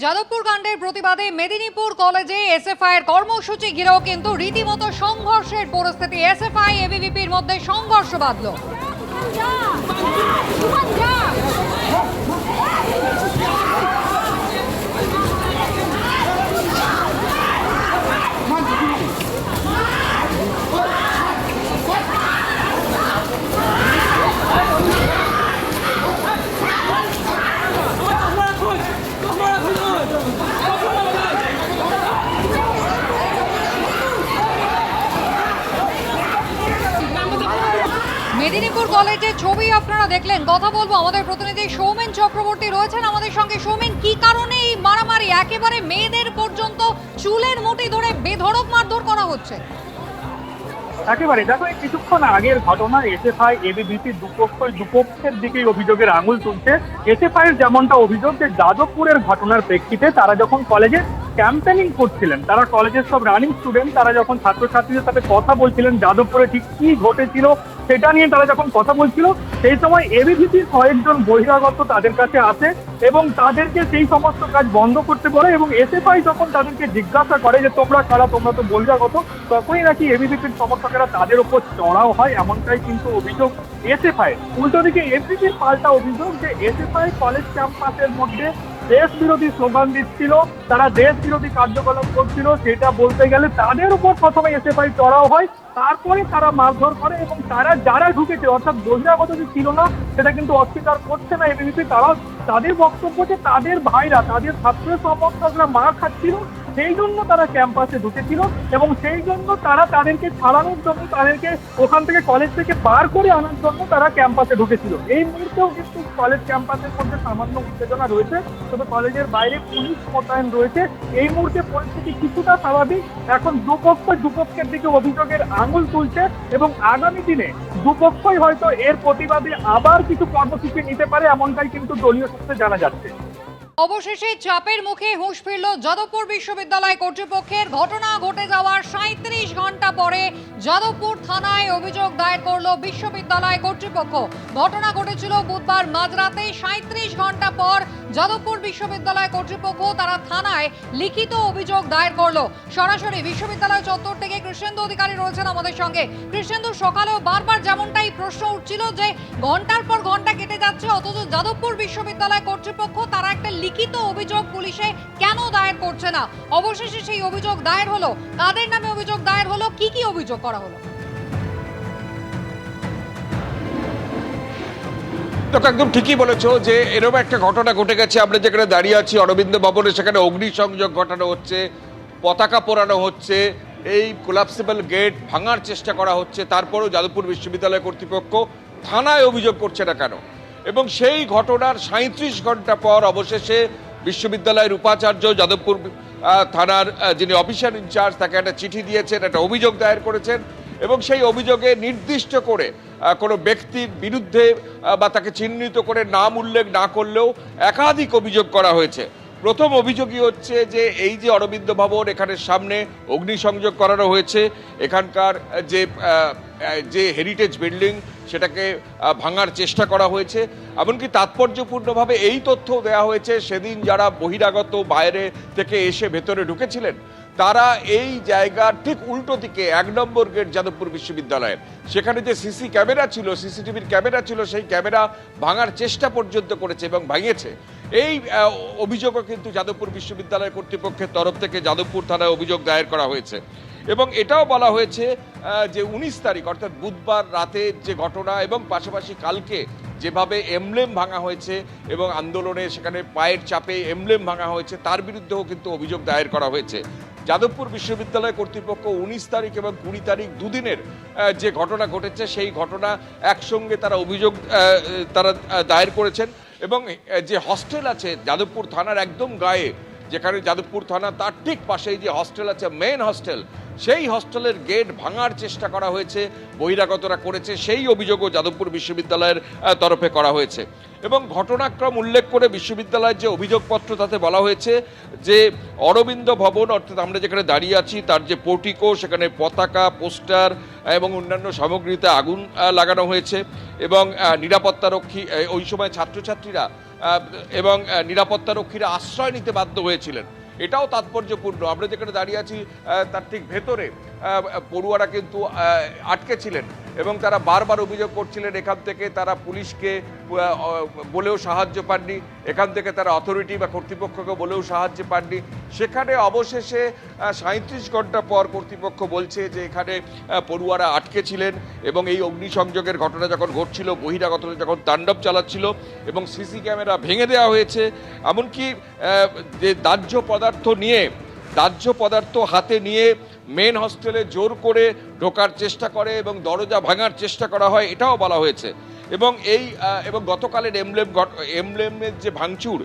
যাদবপুর কাণ্ডের প্রতিবাদে মেদিনীপুর কলেজে এসএফআই এর কর্মসূচি ঘিরেও কিন্তু রীতিমতো সংঘর্ষের পরিস্থিতি। এসএফআই এবিভিপির মধ্যে সংঘর্ষ বাধল। মেদিনীপুর কলেজের ছবি আপনারা দেখলেন। কথা বলবো আমাদের প্রতিনিধি সৌমেন চক্রবর্তী রয়েছেন আমাদের সঙ্গে। সৌমেন, কি কারণে এই মারামারি? একেবারে মেয়েদের পর্যন্ত চুলের মুঠি ধরে বেধড়ক মারধর করা হচ্ছে। একেবারে দেখো, এই কিছুক্ষণ আগের ঘটনা। এসএফআই এবিভিপি দুপক্ষের দিকেই অভিযোগের আঙুল তুলছে। এসএফআই এর যেমনটা অভিযোগ যে যাদবপুরের ঘটনার প্রেক্ষিতে তারা যখন কলেজে ক্যাম্পেনিং করছিলেন, তারা কলেজের সব রানিং স্টুডেন্ট, তারা যখন ছাত্রছাত্রীদের সাথে কথা বলছিলেন যাদবপুরে ঠিক কি ঘটেছিল সেটা নিয়ে তারা যখন কথা বলছিল, সেই সময় এবিভিপির কয়েকজন বহিরাগত তাদের কাছে আসে এবং তাদেরকে সেই সমস্ত কাজ বন্ধ করতে বলে। এবং এসএফআই যখন তাদেরকে জিজ্ঞাসা করে যে তোমরা কারা, তোমরা তো বহিরাগত, তখনই নাকি এবিভিপির সমর্থকেরা তাদের উপর চড়াও হয়, এমনটাই কিন্তু অভিযোগ এসএফআই। উল্টো দিকে এবিভিপির পাল্টা অভিযোগ যে এসএফআই কলেজ ক্যাম্পাসের মধ্যে দেশ বিরোধী স্লোগান দিচ্ছিল, তারা দেশ বিরোধী কার্যকলাপ করছিল, সেটা বলতে গেলে তাদের উপর প্রথমে এসএফআই চড়াও হয়, তারপরে তারা মারধর করে। এবং তারা যারা ঢুকেছে অর্থাৎ বহিরাগত যে ছিল না সেটা কিন্তু অস্বীকার করছে না এবিভিপি। তারা তাদের বক্তব্য যে তাদের ভাইরা, তাদের ছাত্র সমর্থকরা মার খাচ্ছিল, সেই জন্য তারা ক্যাম্পাসে ঢুকেছিল এবং সেই জন্য তারা তাদেরকে ছাড়ানোর জন্য, তাদেরকে ওখান থেকে কলেজ থেকে বার করে আনার জন্য তারা ক্যাম্পাসে ঢুকেছিল। এই মুহূর্তেও কিন্তু কলেজ ক্যাম্পাসের মধ্যে সামান্য উত্তেজনা রয়েছে, তবে কলেজের বাইরে পুলিশ মোতায়েন রয়েছে। এই মুহূর্তে পরিস্থিতি কিছুটা স্বাভাবিক। এখন দুপক্ষের দিকে অভিযোগের আঙুল তুলছে এবং আগামী দিনে দুপক্ষই হয়তো এর প্রতিবাদে আবার কিছু কর্মসূচি নিতে পারে, এমনটাই কিন্তু দলীয় সূত্রে জানা যাচ্ছে। অবশেষে চাপের মুখে হুঁশ ফিরল যাদবপুর বিশ্ববিদ্যালয় কর্তৃপক্ষের। ঘটনা ঘটে যাওয়ার 37 ঘন্টা পরে যাদবপুর থানায় অভিযোগ দায়ের করল বিশ্ববিদ্যালয় কর্তৃপক্ষ। ঘটনা ঘটেছিল বুধবার মাঝরাতে। 37 ঘন্টা পর যাদবপুর বিশ্ববিদ্যালয় কর্তৃপক্ষ তারা থানায় লিখিত অভিযোগ দায়ের করলো। সরাসরি বিশ্ববিদ্যালয় চত্বর থেকে কৃষ্ণেন্দু অধিকারী রয়েছেন আমাদের সঙ্গে। কৃষ্ণেন্দু, সকালেও বারবার যেমনটাই প্রশ্ন উঠছিল যে ঘন্টার পর ঘন্টা কেটে যাচ্ছে, অথচ যাদবপুর বিশ্ববিদ্যালয় কর্তৃপক্ষ তারা একটা লিখিত অভিযোগ পুলিশে কেন দায়ের করছে না? অবশেষে সেই অভিযোগ দায়ের হলো। কাদের নামে অভিযোগ দায়ের হলো, কি কি অভিযোগ করা হলো? একদম ঠিকই বলেছো যে এরকম একটা ঘটনা ঘটে গেছে। আমরা যেখানে দাঁড়িয়ে আছি অরবিন্দ ভবনে, সেখানে অগ্নিসংযোগ ঘটানো হচ্ছে, পতাকা পোড়ানো হচ্ছে, এই কোলাপসিবল গেট ভাঙার চেষ্টা করা হচ্ছে। তারপরেও যাদবপুর বিশ্ববিদ্যালয় কর্তৃপক্ষ থানায় অভিযোগ করছে না কেন? এবং সেই ঘটনার 37 ঘন্টা পর অবশেষে বিশ্ববিদ্যালয়ের উপাচার্য যাদবপুর থানার যিনি অফিসার ইনচার্জ, তাকে একটা চিঠি দিয়েছেন, একটা অভিযোগ দায়ের করেছেন এবং সেই অভিযোগে নির্দিষ্ট করে কোনো ব্যক্তির বিরুদ্ধে বা তাকে চিহ্নিত করে নাম উল্লেখ না করলেও একাধিক অভিযোগ করা হয়েছে। প্রথম অভিযোগই হচ্ছে যে এই যে অরবিন্দ ভবন, এখানের সামনে অগ্নিসংযোগ করানো হয়েছে, এখানকার যে হেরিটেজ বিল্ডিং সেটাকে ভাঙার চেষ্টা করা হয়েছে। এমনকি তাৎপর্যপূর্ণভাবে এই তথ্য দেওয়া হয়েছে সেদিন যারা বহিরাগত বাইরে থেকে এসে ভেতরে ঢুকেছিলেন তারা এই জায়গার ঠিক উল্টো দিকে 1 নম্বর গেট যাদবপুর বিশ্ববিদ্যালয়ের, সেখানে যে সিসি ক্যামেরা ছিল, সিসিটিভির ক্যামেরা ছিল, সেই ক্যামেরা ভাঙার চেষ্টা পর্যন্ত করেছে এবং ভাঙিয়েছে। এই অভিযোগও কিন্তু যাদবপুর বিশ্ববিদ্যালয় কর্তৃপক্ষের তরফ থেকে যাদবপুর থানায় অভিযোগ দায়ের করা হয়েছে। এবং এটাও বলা হয়েছে যে 19 তারিখ অর্থাৎ বুধবার রাতে যে ঘটনা এবং পাশাপাশি কালকে যেভাবে এমব্লেম ভাঙা হয়েছে এবং আন্দোলনে সেখানে পায়ের চাপে এমব্লেম ভাঙা হয়েছে, তার বিরুদ্ধেও কিন্তু অভিযোগ দায়ের করা হয়েছে। যাদবপুর বিশ্ববিদ্যালয় কর্তৃপক্ষ 19 তারিখ এবং 20 তারিখ দুদিনের যে ঘটনা ঘটেছে সেই ঘটনা একসঙ্গে তারা অভিযোগ দায়ের করেছেন। এবং যে হস্টেল আছে যাদবপুর থানার একদম গায়ে, যেখানে যাদবপুর থানা তার ঠিক পাশেই যে হস্টেল আছে, মেইন হস্টেল, সেই হস্টেলের গেট ভাঙার চেষ্টা করা হয়েছে, বহিরাগতরা করেছে, সেই অভিযোগও যাদবপুর বিশ্ববিদ্যালয়ের তরফে করা হয়েছে। এবং ঘটনাক্রম উল্লেখ করে বিশ্ববিদ্যালয়ের যে অভিযোগপত্র তাতে বলা হয়েছে যে অরবিন্দ ভবন অর্থাৎ আমরা যেখানে দাঁড়িয়ে আছি তার যে পোর্টিকো, সেখানে পতাকা, পোস্টার এবং অন্যান্য সামগ্রীতে আগুন লাগানো হয়েছে এবং নিরাপত্তারক্ষী ওই সময় ছাত্রছাত্রীরা এবং নিরাপত্তারক্ষীরা আশ্রয় নিতে বাধ্য হয়েছিলেন। এটাও তাৎপর্যপূর্ণ। আমরা যেখানে দাঁড়িয়ে আছি তার ঠিক ভেতরে পড়ুয়ারা কিন্তু আটকে ছিলেন এবং তারা বারবার অভিযোগ করছিলেন এখান থেকে তারা পুলিশকে বলেও সাহায্য পাননি, এখান থেকে তারা অথরিটি বা কর্তৃপক্ষকে বলেও সাহায্য পাননি। সেখানে অবশেষে 37 ঘন্টা পর কর্তৃপক্ষ বলছে যে এখানে পড়ুয়ারা আটকে ছিলেন এবং এই অগ্নিসংযোগের ঘটনা যখন ঘটছিল, বহিরাগতরা যখন তাণ্ডব চালাচ্ছিল এবং সিসি ক্যামেরা ভেঙে দেওয়া হয়েছে, এমনকি যে দাহ্য পদার্থ হাতে নিয়ে মেন হস্টেলে জোর করে ঢোকার চেষ্টা করে এবং দরজা ভাঙার চেষ্টা করা হয়, এটাও বলা হয়েছে। এবং গতকালের এমব্লেমের যে ভাঙচুর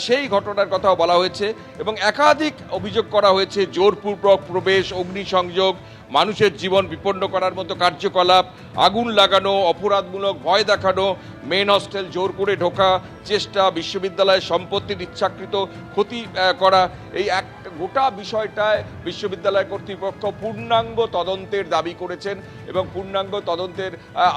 সেই ঘটনার কথাও বলা হয়েছে এবং একাধিক অভিযোগ করা হয়েছে, জোরপূর্বক প্রবেশ, অগ্নিসংযোগ, মানুষের জীবন বিপন্ন করার মতো কার্যকলাপ, আগুন লাগানো, অপরাধমূলক ভয় দেখানো, মেন হস্টেল জোর করে ঢোকা চেষ্টা, বিশ্ববিদ্যালয়ের সম্পত্তির ইচ্ছাকৃত ক্ষতি করা। এই এক গোটা বিষয়টায় বিশ্ববিদ্যালয় কর্তৃপক্ষ পূর্ণাঙ্গ তদন্তের দাবি করেছেন এবং পূর্ণাঙ্গ তদন্তের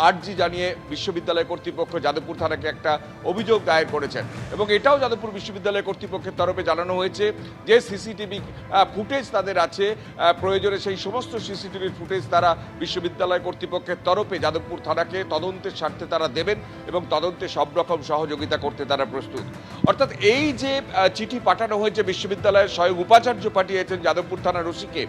আর্জি জানিয়ে বিশ্ববিদ্যালয় কর্তৃপক্ষ যাদবপুর থানাকে একটা অভিযোগ দায়ের করেছেন এবং এটাও যাদবপুর বিশ্ববিদ্যালয় কর্তৃপক্ষের তরফে জানানো হয়েছে যে সিসিটিভি ফুটেজ তাদের আছে, প্রয়োজনে সেই সমস্ত সিসিটিভি ফুটেজ তারা বিশ্ববিদ্যালয় কর্তৃপক্ষের তরফে যাদবপুর থানাকে তদন্তের স্বার্থে তারা দেবেন এবং তদন্তে সব রকম সহযোগিতা করতে তারা প্রস্তুত। অর্থাৎ এই যে চিঠি পাঠানো হয়েছে, বিশ্ববিদ্যালয়ের স্বয়ং উপাচার্য পাঠিয়েছেন যাদবপুর থানার ওসিকে,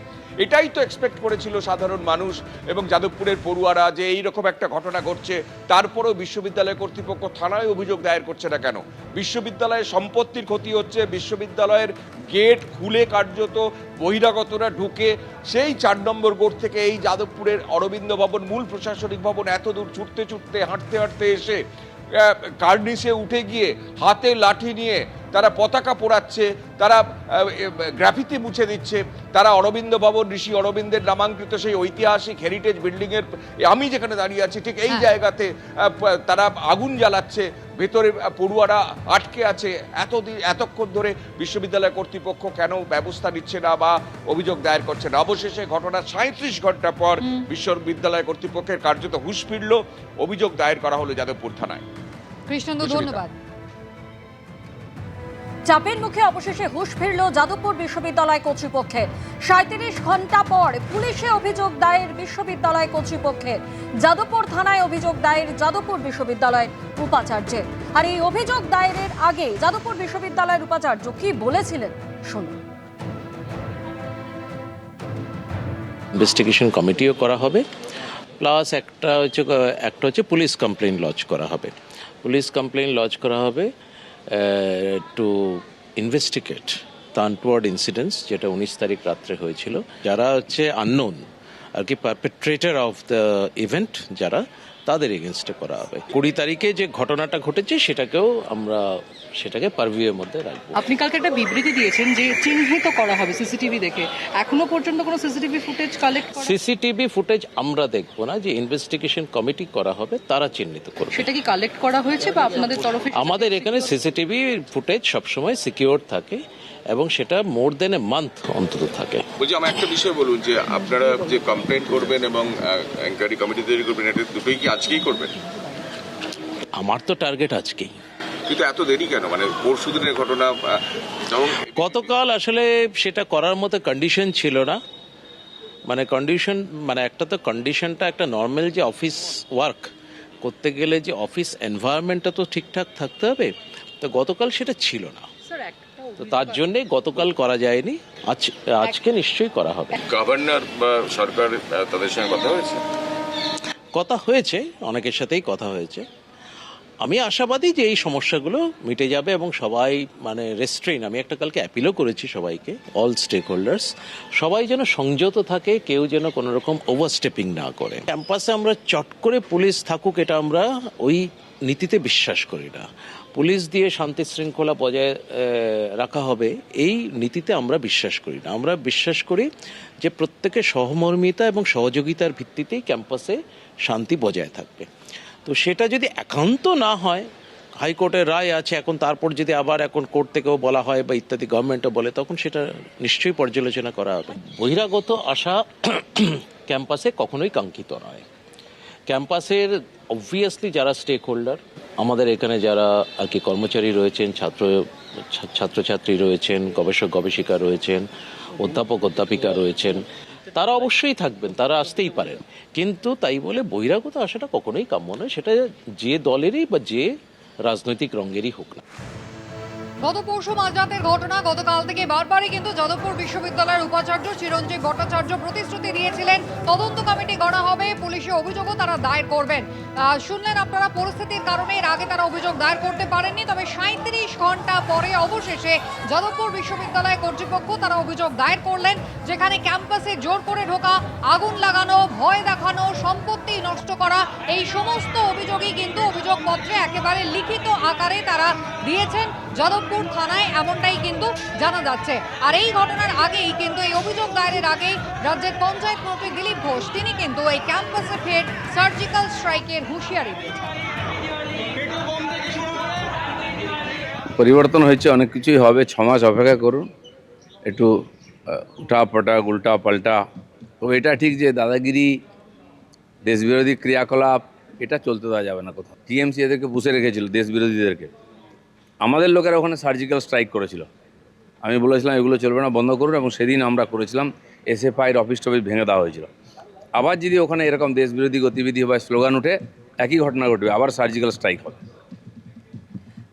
এটাই তো এক্সপেক্ট করেছিল সাধারণ মানুষ এবং যাদবপুরের পড়ুয়ারা যে এইরকম একটা ঘটনা ঘটছে, তারপরেও বিশ্ববিদ্যালয় কর্তৃপক্ষ থানায় অভিযোগ দায়ের করছে না কেন? বিশ্ববিদ্যালয়ের সম্পত্তির ক্ষতি হচ্ছে, বিশ্ববিদ্যালয়ের গেট খুলে কার্যত বহিরাগতরা ঢুকে সেই 4 নম্বর গেট থেকে এই যাদবপুরের অরবিন্দ ভবন, মূল প্রশাসনিক ভবন, এত দূর ছুটতে হাঁটতে এসে কার্নিসে উঠে গিয়ে হাতে লাঠি নিয়ে তারা পতাকা পোড়াচ্ছে, তারা গ্রাফিতি মুছে দিচ্ছে, তারা অরবিন্দ ভবন, ঋষি অরবিন্দের নামাঙ্কিত সেই ঐতিহাসিক হেরিটেজ বিল্ডিংয়ের, আমি যেখানে দাঁড়িয়ে আছি ঠিক এই জায়গাতে তারা আগুন জ্বালাচ্ছে, ভেতরে পড়ুয়ারা আটকে আছে। এতক্ষণ ধরে বিশ্ববিদ্যালয় কর্তৃপক্ষ কেন ব্যবস্থা নিচ্ছে না বা অভিযোগ দায়ের করছে না? অবশেষে ঘটনার 37 ঘন্টা পর বিশ্ববিদ্যালয় কর্তৃপক্ষের কার্যত হুঁশ ফিরল, অভিযোগ দায়ের করা হলো যাদবপুর থানায়। কৃষ্ণেন্দু, ধন্যবাদ। চাপের মুখে অবশেষে হুঁশ ফিরল যাদবপুর বিশ্ববিদ্যালয় কর্তৃপক্ষের। 37 ঘন্টা পর পুলিশে অভিযোগ দায়ের বিশ্ববিদ্যালয় কর্তৃপক্ষের, যাদবপুর থানায় অভিযোগ দায়ের যাদবপুর বিশ্ববিদ্যালয়ের উপাচার্যের। আর এই অভিযোগ দায়েরের আগে যাদবপুর বিশ্ববিদ্যালয়ের উপাচার্য কি বলেছিলেন শুনুন। ইনভেস্টিগেশন কমিটিও করা হবে, প্লাস একটা হচ্ছে পুলিশ কমপ্লেইন লজ করা হবে। পুলিশ কমপ্লেইন লজ করা হবে টু ইনভেস্টিগেট দ্য আনটওয়ার্ড ইনসিডেন্টস, যেটা 19 তারিখ রাত্রে হয়েছিল। যারা হচ্ছে আননোন আর কি পারপেট্রেটর অফ দ্য ইভেন্ট, যারা তাদের এগেনস্টে করা হবে। 20 তারিখে যে ঘটনাটা ঘটেছে সেটাকে পারভিউয়ের মধ্যে রাখবো। আপনি কালকে একটা বিবৃতি দিয়েছেন যে চিহ্নিত করা হবে সিসিটিভি দেখে, এখনো পর্যন্ত কোনো সিসিটিভি ফুটেজ কালেক্ট করা? সিসিটিভি ফুটেজ আমরা দেখবো না, যে ইনভেস্টিগেশন কমিটি করা হবে তারা চিহ্নিত করবে। সেটা কি কালেক্ট করা হয়েছে বা আপনাদের তরফে? আমাদের এখানে সিসিটিভি ফুটেজ সবসময় সিকিউর থাকে এবং সেটা মোর দেন এ মান্থ অন্তত থাকে। বলছি, আমার একটা বিষয় বলুন, যে আপনারা যে কমপ্লেন করবেন এবং এনকোয়ারি কমিটি তৈরি করবেন, এটা দুটোই কি আজকেই করবেন? আমার তো টার্গেট আজকেই। কিন্তু এত দেরি কেন? মানে পরশু দিনের ঘটনা, গতকাল আসলে সেটা করার মতো কন্ডিশন ছিল না। একটা তো কন্ডিশনটা একটা নর্মাল যে অফিস ওয়ার্ক করতে গেলে যে অফিস এনভায়রনমেন্টটা তো ঠিকঠাক থাকতে হবে, তো গতকাল সেটা ছিল না। তো তার জন্যে গতকাল করা যায়নি, আজকে নিশ্চয়ই করা হবে। গভর্নর বা সরকার তাদের সঙ্গে কথা হয়েছে? অনেকের সাথেই কথা হয়েছে। আমি আশাবাদী যে এই সমস্যাগুলো মিটে যাবে এবং সবাই রেস্ট্রেইন, আমি একটা কালকে অ্যাপিলও করেছি সবাইকে, অল স্টেক হোল্ডার্স, সবাই যেন সংযত থাকে, কেউ যেন কোনো রকম ওভারস্টেপিং না করে। ক্যাম্পাসে আমরা চট করে পুলিশ থাকুক, এটা আমরা ওই নীতিতে বিশ্বাস করি না। পুলিশ দিয়ে শান্তি শৃঙ্খলা বজায় রাখা হবে, এই নীতিতে আমরা বিশ্বাস করি না। আমরা বিশ্বাস করি যে প্রত্যেকের সহমর্মিতা এবং সহযোগিতার ভিত্তিতেই ক্যাম্পাসে শান্তি বজায় থাকবে। তো সেটা যদি একান্ত না হয়, হাইকোর্টের রায় আছে এখন, তারপর যদি আবার এখন কোর্ট থেকেও বলা হয় বা ইত্যাদি গভর্নমেন্টও বলে, তখন সেটা নিশ্চয়ই পর্যালোচনা করা হবে। বহিরাগত আসা ক্যাম্পাসে কখনোই কাঙ্ক্ষিত নয়। ক্যাম্পাসের অবভিয়াসলি যারা স্টেক হোল্ডার, আমাদের এখানে যারা আর কি কর্মচারী রয়েছেন, ছাত্রছাত্রী রয়েছেন, গবেষক গবেষিকা রয়েছেন, অধ্যাপক অধ্যাপিকা রয়েছেন, তারা অবশ্যই থাকবেন, তারা আসতেই পারেন। কিন্তু তাই বলে বহিরাগত আসাটা কখনোই কাম্য নয়, সেটা যে দলেরই বা যে রাজনৈতিক রঙেরই হোক না। গত পরশু মাঝরাতের ঘটনা, গতকাল থেকে বারবারই কিন্তু যাদবপুর বিশ্ববিদ্যালয়ের উপাচার্য চিরঞ্জীব ভট্টাচার্য প্রতিশ্রুতি দিয়েছিলেন তদন্ত কমিটি গড়া হবে, পুলিশে অভিযোগও তারা দায়ের করবেন। শুনলেন আপনারা, পরিস্থিতির কারণে এর আগে তারা অভিযোগ দায়ের করতে পারেননি, তবে 37 ঘন্টা পরে অবশেষে যাদবপুর বিশ্ববিদ্যালয় কর্তৃপক্ষ তারা অভিযোগ দায়ের করলেন, যেখানে ক্যাম্পাসে জোর করে ঢোকা, আগুন লাগানো, ভয় দেখানো, সম্পত্তি নষ্ট করা, এই সমস্ত অভিযোগই কিন্তু অভিযোগপত্রে একেবারে লিখিত আকারে তারা দিয়েছেন যাদবপুর থানায়, এমনটাই কিন্তু জানা যাচ্ছে। আর এই ঘটনার আগেই কিন্তু, এই অভিযোগ দায়েরের আগেই রাজ্যের পঞ্চায়েত মন্ত্রী দিলীপ ঘোষ তিনি কিন্তু এই ক্যাম্পাসে ফের সার্জিক্যাল স্ট্রাইকের হুঁশিয়ারি দিয়েছেন। পরিবর্তন হয়েছে, অনেক কিছুই হবে, 6 মাস অপেক্ষা করুন, একটু উল্টা পাল্টা। তবে এটা ঠিক যে দাদাগিরি, দেশবিরোধী ক্রিয়াকলাপ এটা চলতে দেওয়া যাবে না কোথাও। টিএমসি এদেরকে পুষে রেখেছিল, দেশ বিরোধীদেরকে। আমাদের লোকেরা ওখানে সার্জিক্যাল স্ট্রাইক করেছিল, আমি বলেছিলাম এগুলো চলবে না, বন্ধ করুন, এবং সেদিন আমরা করেছিলাম, এসএফআইয়ের অফিস টফিস ভেঙে দেওয়া হয়েছিল। আবার যদি ওখানে এরকম দেশবিরোধী গতিবিধি বা স্লোগান উঠে, একই ঘটনা ঘটবে, আবার সার্জিক্যাল স্ট্রাইক হবে।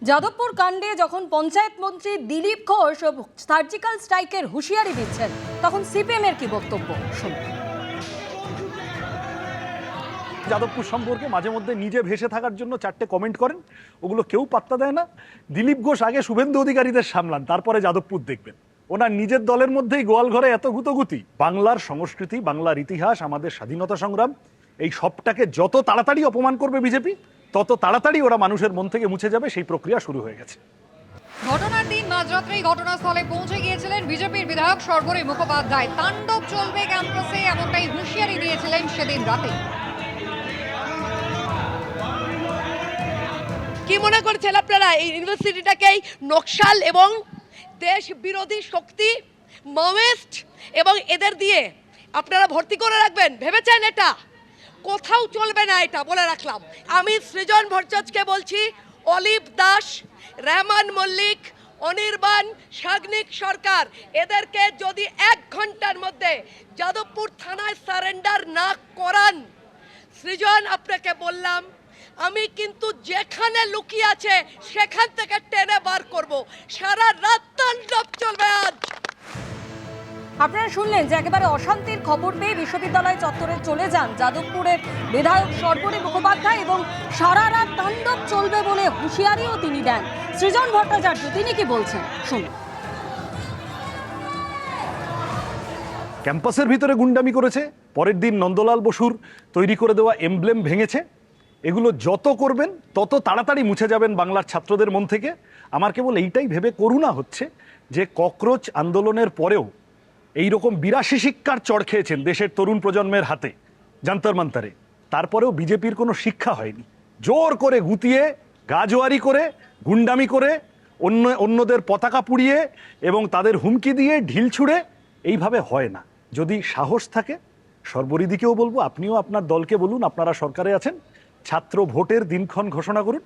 যাদবপুর কাণ্ডে যখন পঞ্চায়েত মন্ত্রী দিলীপ ঘোষ সার্জিক্যাল স্ট্রাইকের হুঁশিয়ারি দিচ্ছেন, তখন সিপিএম এর কি বক্তব্য শুনুন। যাদবপুর সম্পর্কে মাঝে মধ্যে নিজে ভেসে থাকার জন্য 4টে কমেন্ট করেন, ওগুলো কেউ পাত্তা দেয় না। দিলীপ ঘোষ আগে শুভেন্দু অধিকারীদের সামলান, তারপরে যাদবপুর দেখবেন। ওনার নিজের দলের মধ্যেই গোয়াল ঘরে এত গুতগুতি। বাংলার সংস্কৃতি, বাংলার ইতিহাস, আমাদের স্বাধীনতা সংগ্রাম, এই সবটাকে যত তাড়াতাড়ি অপমান করবে বিজেপি, তত তাড়াতাড়ি ওরা মানুষের মন থেকে মুছে যাবে, সেই প্রক্রিয়া শুরু হয়ে গেছে। ঘটনার দিন মাঝরাত্রেই ঘটনাস্থলে পৌঁছে গিয়েছিলেন বিজেপির বিধায়ক সর্বরী মুখোপাধ্যায়। তাণ্ডব চলবে ক্যাম্পাসে, এমনটাই হুঁশিয়ারি দিয়েছিলেন সেদিন রাতে। কি মনে করছেন আপনারা এই ইউনিভার্সিটিটাকেই নকশাল এবং দেশ বিরোধী শক্তি, মাওয়িস্ট এবং এদের দিয়ে আপনারা ভর্তি করে রাখবেন? ভেবেছেন এটা? কোথাও চলবে না, এটা বলে রাখলাম। আমি সৃজন ভট্টাচার্যকে বলছি, অলিভ দাস, রহমান মল্লিক, অনির্বাণ, সাগ্নিক সরকার, এদেরকে যদি 1 ঘন্টার মধ্যে যাদবপুর থানায় সারেন্ডার না করান, সৃজন আপনাকে বললাম, আমি কিন্তু যেখানে লুকিয়ে আছে সেখান থেকে টেনে বার করব। সারা রাত তাণ্ডব চলবে আজ। আপনারা শুনলেন যে একেবারে অশান্তির খবর পেয়ে বিশ্ববিদ্যালয় চত্বরে চলে যান যাদবপুরের বিধায়ক সর্বরী মুখোপাধ্যায়, এবং সারা রাত তাণ্ডব চলবে বলে হুঁশিয়ারিও তিনি দেন। সৃজন ভট্টাচার্য তিনি কি বলছেন শুনুন। ক্যাম্পাসের ভিতরে গুন্ডামি করেছে, পরের দিন নন্দলাল বসুর তৈরি করে দেওয়া এমব্লেম ভেঙেছে। এগুলো যত করবেন তত তাড়াতাড়ি মুছে যাবেন বাংলার ছাত্রদের মন থেকে। আমার কেবল এইটাই ভেবে করুণা হচ্ছে যে ককরোচ আন্দোলনের পরেও এইরকম 82 শিক্ষার চড় খেয়েছেন দেশের তরুণ প্রজন্মের হাতে, জান্তর মান্তারে, তারপরেও বিজেপির কোনো শিক্ষা হয়নি। জোর করে গুতিয়ে, গাজোয়ারি করে, গুন্ডামি করে, অন্যদের পতাকা পুড়িয়ে এবং তাদের হুমকি দিয়ে, ঢিল ছুঁড়ে, এইভাবে হয় না। যদি সাহস থাকে, সর্বরিদিকেও বলবো, আপনিও আপনার দলকে বলুন, আপনারা সরকারে আছেন, ছাত্র ভোটের দিনক্ষণ ঘোষণা করুন।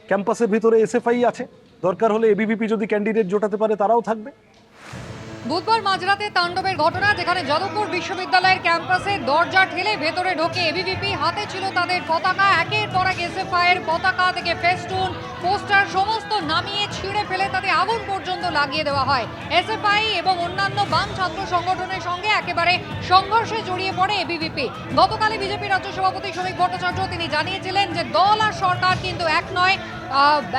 ক্যাম্পাসের ভিতরে এসএফআই আছে, দরকার হলে এবিভিপি যদি ক্যান্ডিডেট জোটাতে পারে তারাও থাকবে। বুধবার মাঝরাতে তাণ্ডবের ঘটনা, যেখানে যাদবপুর বিশ্ববিদ্যালয়ের ক্যাম্পাসে দরজা ঠেলে ভেতরে ঢোকে এবিভিপি। হাতে ছিল তাদের পতাকা, একের পর এক এসএফআইয়ের পতাকা থেকে ফেস্টুন, পোস্টার সমস্ত নামিয়ে ছিঁড়ে ফেলে তাতে আগুন পর্যন্ত লাগিয়ে দেওয়া হয়। এসএফআই এবং অন্যান্য বাম ছাত্র সংগঠনের সঙ্গে একেবারে সংঘর্ষে জড়িয়ে পড়ে এবিভিপি। গতকালই বিজেপি রাজ্য সভাপতি শ্রমিক ভট্টাচার্য তিনি জানিয়েছিলেন যে দল আর সরকার কিন্তু এক নয়,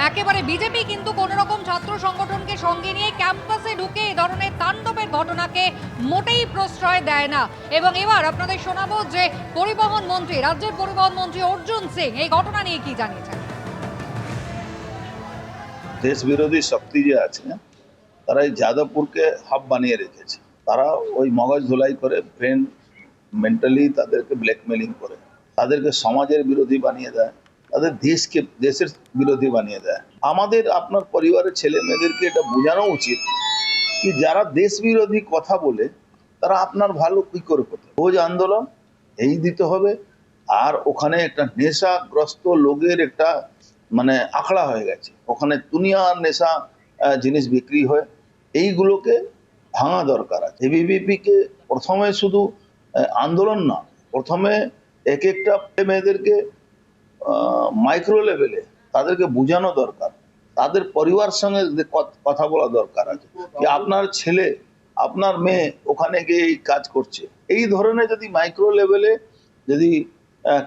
একেবারে বিজেপি কিন্তু কোন রকম ছাত্র সংগঠনকে সঙ্গে নিয়ে ক্যাম্পাসে ঢুকে এই ধরনের তাণ্ডবের ঘটনাকে মোটেই প্রশ্রয় দেয় না। এবং এবার আপনাদের শোনাবো যে পরিবহন মন্ত্রী, রাজ্যের পরিবহন মন্ত্রী অর্জুন সিং এই ঘটনা নিয়ে কি জানিয়েছেন। দেশ বিরোধী শক্তি যে আছে তারা এই যাদবপুরকে হাব বানিয়ে রেখেছে। তারা ওই মগজ ধুলাই করে, ব্রেন মেন্টালি তাদেরকে ব্ল্যাকমেলিং করে, তাদেরকে সমাজের বিরোধী বানিয়ে দেয়, তাদের দেশের বিরোধী বানিয়ে দেয়। আমাদের আপনার পরিবারের ছেলে মেয়েদেরকে এটা বোঝানো উচিত কি যারা দেশ বিরোধী কথা বলে তারা আপনার ভালো কি করে করতে। রোজ আন্দোলন এই দিতে হবে, আর ওখানে একটা নেশাগ্রস্ত লোকের একটা মানে আখড়া হয়ে গেছে, ওখানে দুনিয়ার নেশা জিনিস বিক্রি হয়। এইগুলোকে ভাঙা দরকার আছে। এবিভিপিকে প্রথমে শুধু আন্দোলন না, প্রথমে এক একটা মেয়েদেরকে মাইক্রো লেভেলে তাদেরকে বোঝানো দরকার, তাদের পরিবার সঙ্গে কথা বলা দরকার আছে যে আপনার ছেলে আপনার মেয়ে ওখানে গিয়ে এই কাজ করছে। এই ধরনের যদি মাইক্রো লেভেলে যদি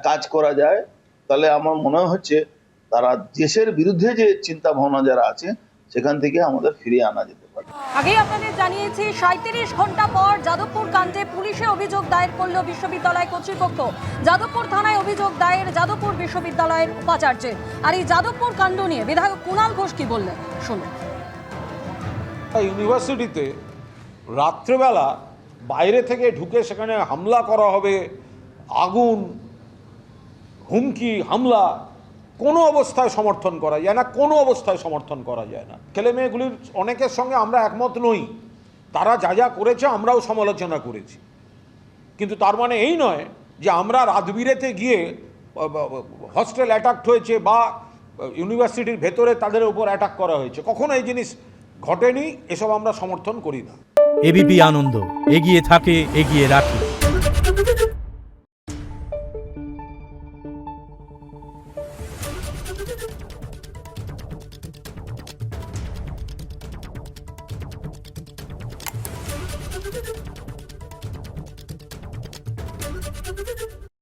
কাজ করা যায়, তাহলে আমার মনে হচ্ছে তারা দেশের বিরুদ্ধে যে চিন্তা ভাবনা যারা আছে সেখান থেকে আমাদের ফিরিয়ে আনা যেতে পারে। আগেই আপনাদের জানিয়েছি 37 ঘন্টা পর যাদবপুর কাণ্ডে পুলিশে অভিযোগ দায়ের করল বিশ্ববিদ্যালয় কর্তৃপক্ষ। যাদবপুর থানায় অভিযোগ দায়ের যাদবপুর বিশ্ববিদ্যালয়ের উপাচার্যের। আর এই যাদবপুর কাণ্ড নিয়ে বিধায়ক কুণাল ঘোষ কি বললেন শুনুন। ইউনিভার্সিটিতে রাত্রেবেলা বাইরে থেকে ঢুকে সেখানে হামলা করা হবে, আগুন, হুমকি, হামলা কোনো অবস্থায় সমর্থন করা যায় না, কোনো অবস্থায় সমর্থন করা যায় না। ছেলে মেয়েগুলির অনেকের সঙ্গে আমরা একমত নই, তারা যা যা করেছে আমরাও সমালোচনা করেছি, কিন্তু তার মানে এই নয় যে আমরা রাতবিরেতে গিয়ে হস্টেল অ্যাটাক হয়েছে বা ইউনিভার্সিটির ভেতরে তাদের উপর অ্যাটাক করা হয়েছে, কখনো এই জিনিস ঘটেনি, এসব আমরা সমর্থন করি না। এবিপি আনন্দ, এগিয়ে থাকে, এগিয়ে রাখে।